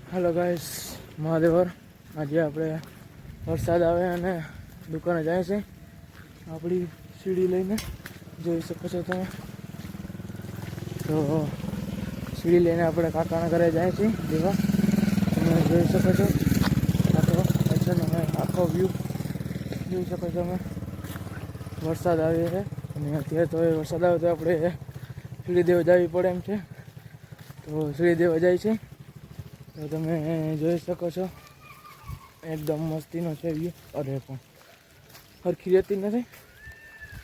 Hello guys, महादेवर। आज આપણે વરસાદ આવે અને દુકાને જાય છે આપણી સીડી લઈને જોઈ શકો છો તમે। તો સીડી લઈને આપણે કાકાના ઘરે જાય છે દેવા। તમે જોઈ શકો છો આખો વ્યૂ જોઈ શકો છો તમે। વરસાદ આવે છે અને અત્યારે તો વરસાદ આવે તો આપણે સીડી દેવા જવી પડે એમ છે। તો સીડી દેવા જાય છે તો તમે જોઈ શકો છો એકદમ મસ્તીનો છે વ્યૂ। અરે પણ સરખી રહેતી નથી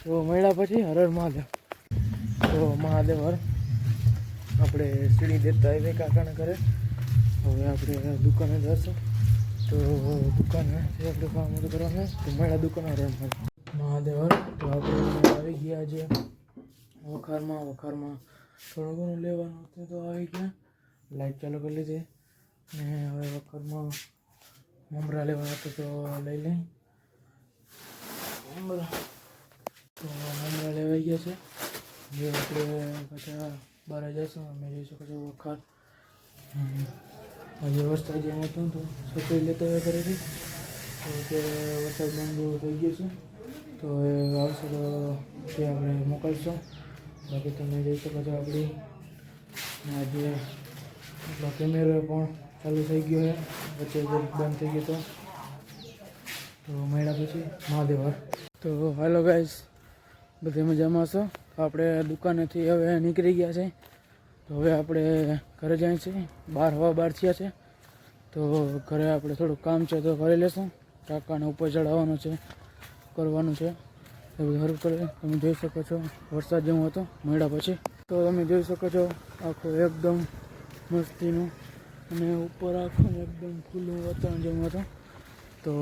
તો મળ્યા પછી હર હર મહાદેવ। તો મહાદેવ હર આપણે સીડી દેતા આવી કાકાના ઘરે। હવે આપણે દુકાને જશું તો દુકાને આપણે કામ બધું કરવાનું તો મળ્યા દુકાને હર હર મહાદેવ હર। તો આપણે આવી ગયા છે વખારમાં થોડું ઘણું લેવાનું હતું તો આવી ગયા। લાઈટ ચાલુ કરી લીધી ને હવે વખતમાં મમરા લેવાના હતા તો લઈ લઈ મમરા લેવાઈ ગયા છે। જે આપણે પાછા બહાર જઈશું અમે જોઈ શકો છો વખાર હજી વરસાદ જેમ હતું તો સફાઈ લેતા હોય ઘરેથી તો તે વરસાદ બંધ જેવું થઈ ગયું છે તો એ આવશે તો તે આપણે મોકલશું। બાકી તમે જોઈ શકો છો આપણી આજે એટલો કેમેરો પણ ચાલુ થઈ ગયો છે, વચ્ચે બંધ થઈ ગયો તો મળ્યા પછી મહાદેવ હર। તો હાલો ગાઈસ, બધે મજામાં છો? આપણે દુકાનેથી હવે નીકળી ગયા છે તો હવે આપણે ઘરે જાય છે। 12 થયા છે તો ઘરે આપણે થોડુંક કામ છે તો કરી લેશું। કાકાને ઉપર ચડાવવાનું છે, કરવાનું છે એ બધું સારું કરે। તમે જોઈ શકો છો વરસાદ જેવું હતો મળ્યા પછી તો તમે જોઈ શકો છો આખું એકદમ મસ્તીનું અને ઉપર આખું એકદમ ખુલ્લું વાતાવરણ જેવું હતું તો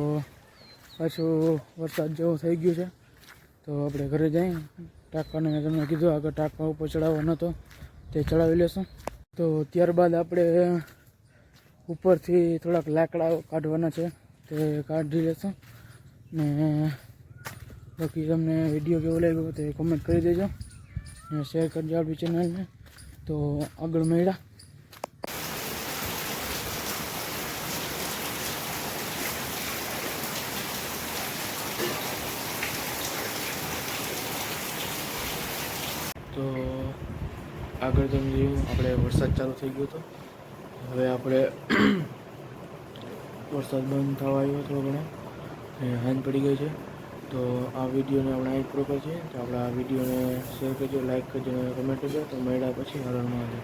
પાછું વરસાદ જેવું થઈ ગયું છે તો આપણે ઘરે જઈએ। ટાંકાને મેં તમને કીધું આગળ ટાંકા ઉપર ચડાવવાનો હતો તે ચડાવી લેશું। તો ત્યારબાદ આપણે ઉપરથી થોડાક લાકડા કાઢવાના છે તે કાઢી લેશું ને બાકી તમને વિડીયો કેવો લાગ્યો તે કોમેન્ટ કરી દેજો ને શેર કરજો આપણી ચેનલને। તો આગળ મળ્યા। તો આગળ તમે જોયું આપણે વરસાદ ચાલુ થઈ ગયો હતો। હવે આપણે વરસાદ બંધ થવા આવ્યો થોડો ઘણો ને હાંજ પડી ગઈ છે તો આ વિડીયોને આપણે અહીં પૂરો કરીએ। તો આપણે આ વિડીયોને શેર કરજો, લાઈક કરજો અને કમેન્ટ કરજો। તો મળ્યા પછી હર હર મહાદેવ।